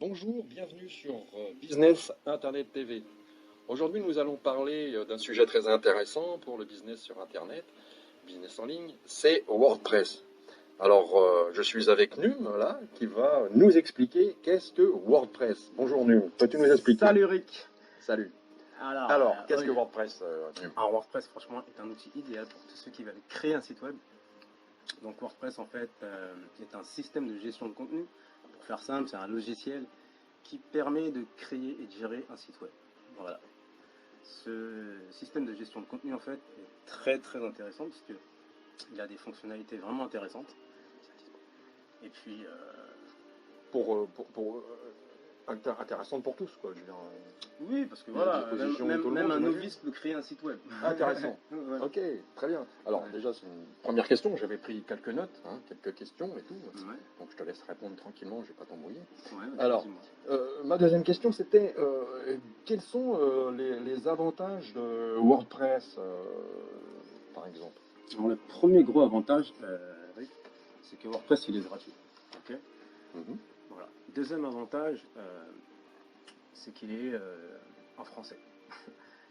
Bonjour, bienvenue sur Business Internet TV. Aujourd'hui, nous allons parler d'un sujet très intéressant pour le business sur Internet, business en ligne, c'est WordPress. Alors, je suis avec Num, là, qui va nous expliquer qu'est-ce que WordPress. Bonjour Num, peux-tu nous expliquer? Salut Rick. Salut. Alors, Alors, qu'est-ce que oui. WordPress, Num? Alors, WordPress, franchement, est un outil idéal pour tous ceux qui veulent créer un site web. Donc WordPress, en fait, est un système de gestion de contenu. Pour faire simple, c'est un logiciel qui permet de créer et de gérer un site web. Voilà. Ce système de gestion de contenu, en fait, est très très intéressant parce qu'il a des fonctionnalités vraiment intéressantes. Et puis, Intéressante pour tous, quoi. Je veux dire, oui, parce que il y a à voilà, disposition de tout le même monde, un j'imagine. novice peut créer un site web. Intéressant. Voilà. Ok, très bien. Alors Ouais. déjà, c'est une première question. J'avais pris quelques notes, hein, quelques questions et tout. Ouais. Donc je te laisse répondre tranquillement, je vais pas t'embrouiller. Ouais, Alors, ma deuxième question, c'était quels sont les avantages de WordPress, par exemple? Alors, le premier gros avantage, Rick, c'est que WordPress, il est gratuit. Ok. Mhm. Voilà. Deuxième avantage, c'est qu'il est en français.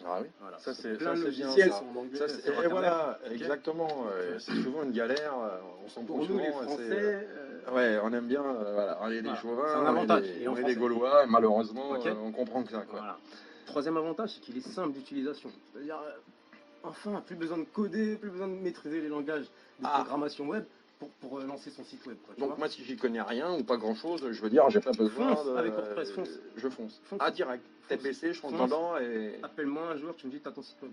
Ah oui, Voilà. ça c'est Plein de bien logiciels ça. sont en anglais Ça, sur et Internet. voilà, Ok. exactement. C'est souvent une galère. On s'en Pour trouve nous, les souvent. Français, Ouais, on aime bien. Voilà, on est des voilà, c'est chauvins, un avantage. Et en on est des français. Gaulois, et malheureusement, Ok. on comprend que ça, quoi. Voilà. Troisième avantage, c'est qu'il est simple d'utilisation. C'est-à-dire, enfin, plus besoin de coder, plus besoin de maîtriser les langages de programmation web pour lancer son site web. Quoi, tu Donc vois. moi, si j'y connais rien ou pas grand-chose, je veux dire, j'ai pas besoin Fonce avec WordPress, fonce. Je fonce. Fonce. Ah, direct. Tête Fonce. baissée, je fonce Fonce. dedans et... Appelle-moi un jour, tu me dis, t'as ton site web.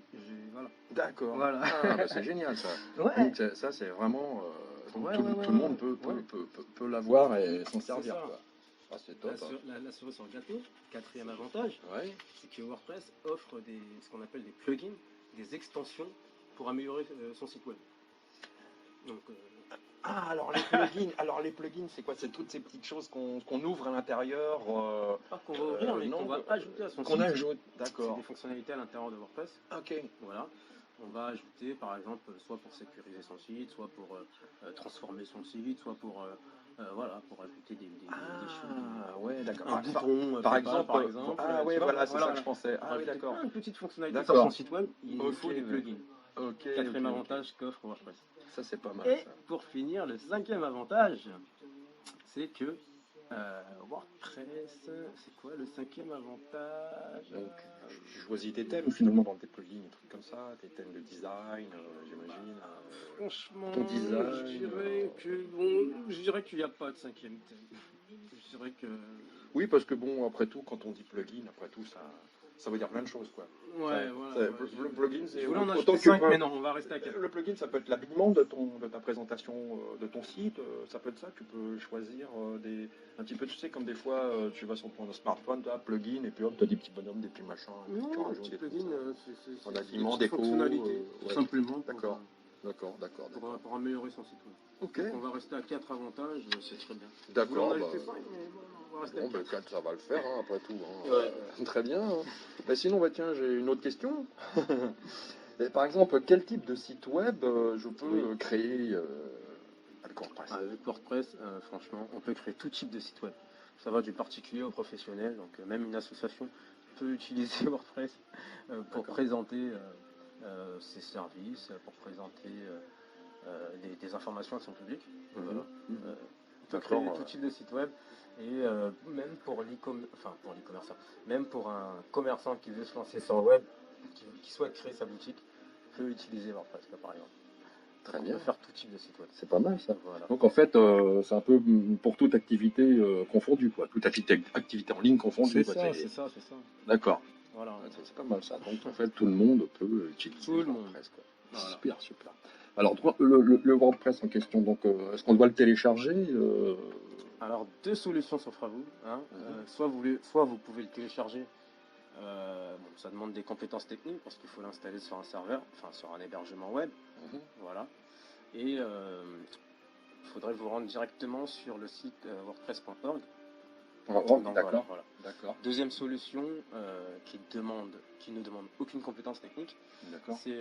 Voilà. D'accord. Voilà. Ah, bah, c'est génial, ça. Ouais. Donc ça, c'est vraiment... donc Ouais, tout, ouais, ouais, tout le ouais. monde Ouais. peut l'avoir et s'en C'est servir, ça. quoi. Ah, c'est top. La cerise sur le gâteau, quatrième avantage, Ouais. c'est que WordPress offre ce qu'on appelle des plugins, des extensions pour améliorer son site web. Donc, Ah, alors les plugins, c'est quoi? C'est toutes ces petites choses qu'on ouvre à l'intérieur. pas qu'on va ouvrir, mais non, qu'on va ajouter à son qu'on site. ajoute. C'est D'accord. des fonctionnalités à l'intérieur de WordPress. Ok. Voilà. On va ajouter, par exemple, soit pour sécuriser son site, soit pour transformer son site, soit pour voilà, pour ajouter des choses. Ah, ouais, d'accord. Un bouton Par PayPal, exemple, par exemple. ah tu ouais, vois, voilà, c'est ça que je pensais. Ah oui, rajouter d'accord. plein de petites fonctionnalités sur D'accord. son site web. Il nous faut des plugins. Ok. Quatrième ok. avantage qu'offre WordPress. Ça, c'est pas mal, Et ça. pour finir, le cinquième avantage, c'est que WordPress, c'est quoi le cinquième avantage? Donc, tu choisis tes thèmes finalement dans tes plugins, des trucs comme ça, tes thèmes de design, j'imagine. Franchement, ton design, je dirais qu'il n'y a pas de cinquième thème. Je dirais que... Oui, parce que bon, après tout, quand on dit plugin, après tout, ça veut dire plein de choses, quoi. Ouais, voilà. Le plugin, c'est Je voulais en autant ajouter que tu 5, peux. mais non, on va rester à 4. Le plugin, ça peut être l'habillement de ta présentation, de ton site, ça peut être ça. Tu peux choisir un petit peu, tu sais, comme des fois, tu vas sur ton smartphone, tu as plugin, et puis hop, tu as des petits bonhommes, des petits machins, et puis tu Non, un rajoutes petit des trucs. plugin, En c'est habillement, des petites déco, fonctionnalités, tout ouais. simplement, D'accord. pour améliorer son site web. Ok. Donc on va rester à 4 avantages, c'est très bien. D'accord. On va ajouter 5, mais bon, on va rester à 4. 4, ça va le faire, hein, après tout. Hein. Ouais. Très bien. Hein. Bah, sinon, bah, tiens, j'ai une autre question. Et par exemple, quel type de site web je peux créer avec WordPress? Avec WordPress, franchement, on peut créer tout type de site web. Ça va du particulier au professionnel, donc même une association peut utiliser WordPress pour présenter ses services, pour présenter des informations à son public. Voilà. On peut créer tout type de site web et même pour l'e-commerce, même pour un commerçant qui veut se lancer sur le web, qui souhaite créer sa boutique, peut utiliser WordPress par exemple. Très On bien. peut faire tout type de site web. C'est pas mal ça. Voilà. Donc en fait, c'est un peu pour toute activité confondue, quoi. Toute activité en ligne confondue. C'est ça. D'accord. Voilà. C'est pas mal ça. Donc en fait, tout le monde peut utiliser Tout le WordPress, quoi. Voilà. Super. Alors, le WordPress en question, donc, est-ce qu'on doit le télécharger Alors, deux solutions s'offrent à vous. Hein. Soit vous pouvez le télécharger. Ça demande des compétences techniques parce qu'il faut l'installer sur un serveur, enfin sur un hébergement web. Voilà. Et il faudrait vous rendre directement sur le site wordpress.org. D'accord. Deuxième solution qui ne demande aucune compétence technique, c'est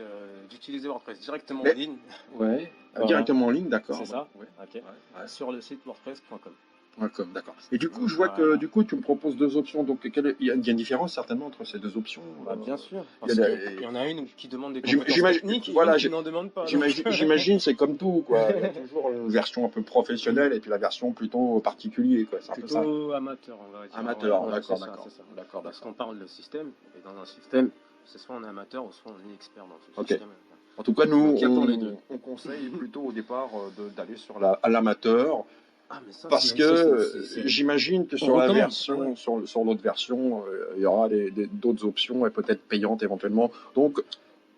d'utiliser WordPress directement en ligne. Ouais. Voilà. Directement en ligne, d'accord. C'est ça. Ouais. Okay. Sur le site wordpress.com. .com, d'accord. Et du coup, je vois que du coup, tu me proposes deux options. Donc, il y a une différence certainement entre ces deux options. Bah, bien sûr, Il y a parce la- qu'il y en a une qui demande des j'im- compétences j'imagine, techniques et voilà, une qui n'en demande pas. Donc. j'imagine, c'est comme tout, quoi. Il y a toujours une version un peu professionnelle et puis la version plutôt particulier, quoi. C'est un peu ça. Plutôt amateur, on va dire. Amateur, Ouais, d'accord, c'est ça, d'accord. c'est ça. D'accord, Parce d'accord. qu'on parle de système, et dans un système, c'est soit on est amateur ou soit on est expert dans ce Ok. système. En tout cas, nous, Donc il y a pour les deux. on conseille plutôt au départ d'aller sur à l'amateur. Ah, mais ça, Parce que j'imagine que sur la recommande, version, ouais. sur l'autre version, il y aura d'autres options et peut-être payantes éventuellement. Donc,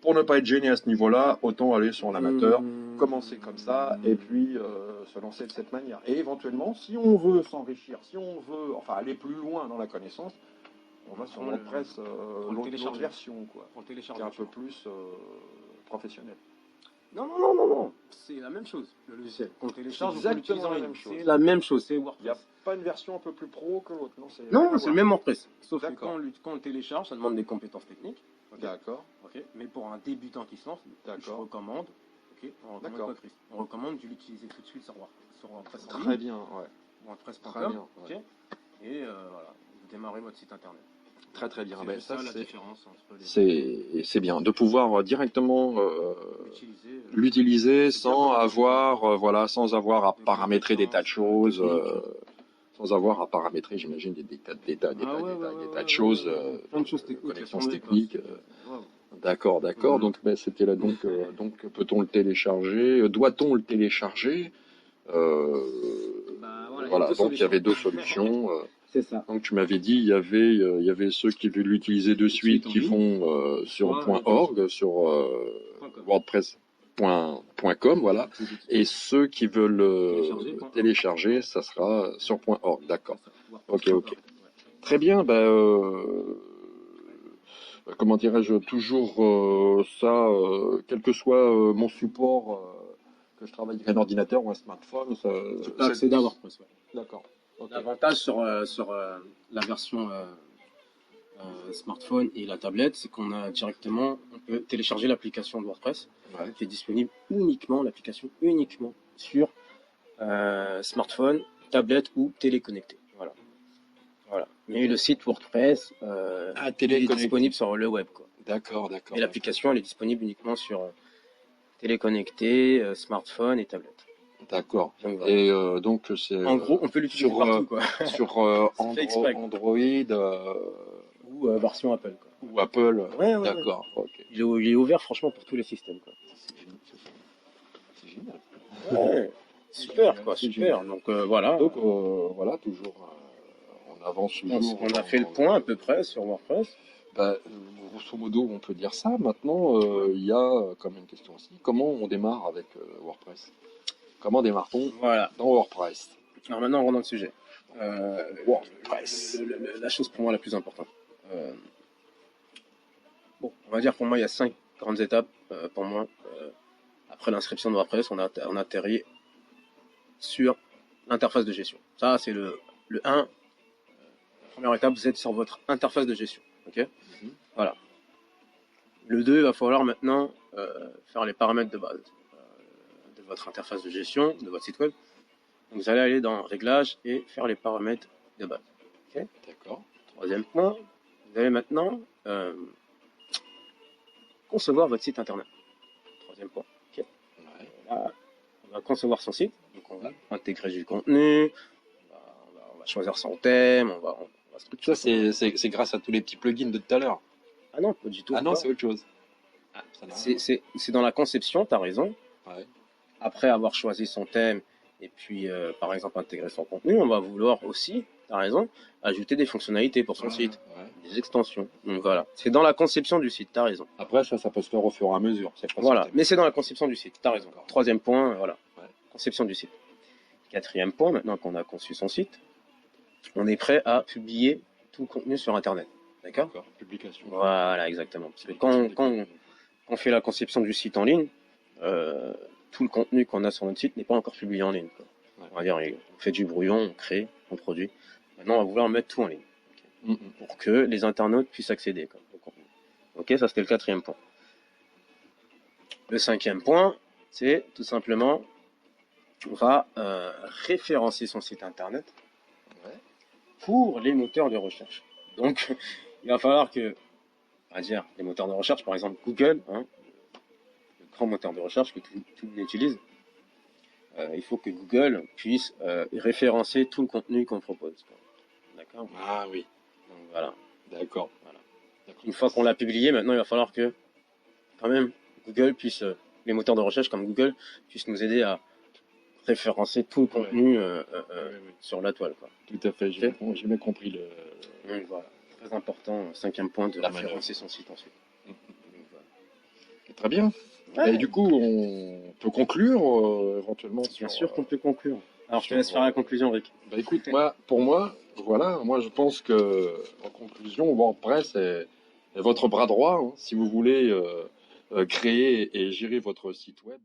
pour ne pas être gêné à ce niveau-là, autant aller sur l'amateur, commencer comme ça et puis se lancer de cette manière. Et éventuellement, si on veut s'enrichir, si on veut enfin aller plus loin dans la connaissance, on va sur WordPress, l'autre version, quoi, Pour le qui télécharger. est un peu plus professionnel. Non, c'est la même chose, le logiciel. Qu'on télécharge ou qu'on l'utilise en ligne. C'est la même chose, c'est Il n'y a WordPress. pas une version un peu plus pro que l'autre, non? Non, c'est le même WordPress. Sauf que D'accord. quand on le télécharge, ça demande des compétences techniques. D'accord. Ok. Mais pour un débutant qui se lance, je recommande. Ok. On recommande de l'utiliser tout de suite sur WordPress. Très bien, ouais. WordPress.com. Ok. Et voilà, vous démarrez votre site internet. Très bien. C'est ça la différence entre les. C'est bien de pouvoir directement l'utiliser sans avoir sans avoir à paramétrer des tas de choses, sans avoir à paramétrer, j'imagine, des tas de choses, connaissances techniques. D'accord. Donc, c'était là. Donc, peut-on le télécharger? Doit-on le télécharger? Voilà. Donc, il y avait deux solutions. C'est ça. Donc tu m'avais dit il y avait ceux qui veulent l'utiliser de suite qui vont sur .org, sur WordPress.com, voilà, et ceux qui veulent télécharger, ça sera sur .org, d'accord. Ok. Très bien, comment dirais-je, toujours ça, quel que soit mon support, que je travaille avec un ordinateur ou un smartphone, tu peux accéder à WordPress. Ouais. D'accord. Okay. L'avantage sur la version smartphone et la tablette, c'est qu'on a directement, on peut télécharger l'application de WordPress, qui est disponible l'application uniquement sur smartphone, tablette ou téléconnecté. Voilà. Mais le site WordPress il est disponible sur le web, quoi. D'accord. Et l'application, elle est disponible uniquement sur téléconnecté, smartphone et tablette. D'accord. Et donc c'est. En gros, on peut l'utiliser partout, quoi. Sur Android ou version Apple, quoi. Ou Apple. Ouais. D'accord. Okay. Il est ouvert, franchement, pour tous les systèmes, quoi. C'est génial. Ouais. Super, quoi. Super. Donc voilà. Donc voilà, toujours on avance toujours. On a fait le point à peu près sur WordPress. Grosso modo, on peut dire ça. Maintenant, il y a comme une question aussi. Comment on démarre avec WordPress? Comment démarre-t-on dans WordPress? Alors maintenant, on rentre dans le sujet. WordPress. La chose pour moi la plus importante. On va dire pour moi, il y a 5 grandes étapes. Pour moi, après l'inscription de WordPress, on atterrit sur l'interface de gestion. Ça, c'est le 1. La première étape, vous êtes sur votre interface de gestion. Ok. Voilà. Le 2, il va falloir maintenant faire les paramètres de base de votre interface de gestion, de votre site web. Donc vous allez aller dans Réglages et faire les paramètres de base. Okay. D'accord. Troisième point, vous allez maintenant concevoir votre site internet. Troisième point. Okay. Là, on va concevoir son site. Donc on va intégrer du contenu, on va choisir son thème, on va structurer. Ça, c'est grâce à tous les petits plugins de tout à l'heure. Ah non, pas du tout. Ah non, c'est autre chose. C'est dans la conception, tu as raison. Ouais. Après avoir choisi son thème et puis par exemple intégrer son contenu, on va vouloir aussi, tu as raison, ajouter des fonctionnalités pour son site, des extensions. Donc voilà, c'est dans la conception du site, tu as raison. Après ça peut se faire au fur et à mesure. Voilà, mais c'est dans la conception du site, tu as raison. Troisième point, voilà, conception du site. Quatrième point, maintenant qu'on a conçu son site, on est prêt à publier tout le contenu sur Internet. D'accord. Publication. Voilà, exactement. Parce que quand on fait la conception du site en ligne, tout le contenu qu'on a sur notre site n'est pas encore publié en ligne, quoi. On va dire, on fait du brouillon, on crée, on produit. Maintenant, on va vouloir mettre tout en ligne. Okay. Pour que les internautes puissent accéder, quoi, au contenu. Ok, ça c'était le quatrième point. Le cinquième point, c'est tout simplement, on va référencer son site internet pour les moteurs de recherche. Donc, il va falloir que, on va dire, les moteurs de recherche, par exemple Google, hein, le grand moteur de recherche que tout le monde utilise, il faut que Google puisse référencer tout le contenu qu'on propose. D'accord? Ah oui, Donc voilà. d'accord. Voilà. D'accord. Une fois qu'on l'a publié, maintenant il va falloir que, quand même, Google puisse, les moteurs de recherche comme Google puissent nous aider à référencer tout le contenu sur la toile, quoi. Tout à fait, j'ai bien compris le. Donc voilà, très important, cinquième point, de La référencer son site ensuite. Donc, voilà. Très bien. Ouais. Et du coup, on peut conclure éventuellement sur. Bien sûr qu'on peut conclure. Alors je te sur, laisse faire la conclusion, Rick. Bah écoute, pour moi, voilà, moi je pense que, en conclusion, WordPress est votre bras droit, hein, si vous voulez créer et gérer votre site web.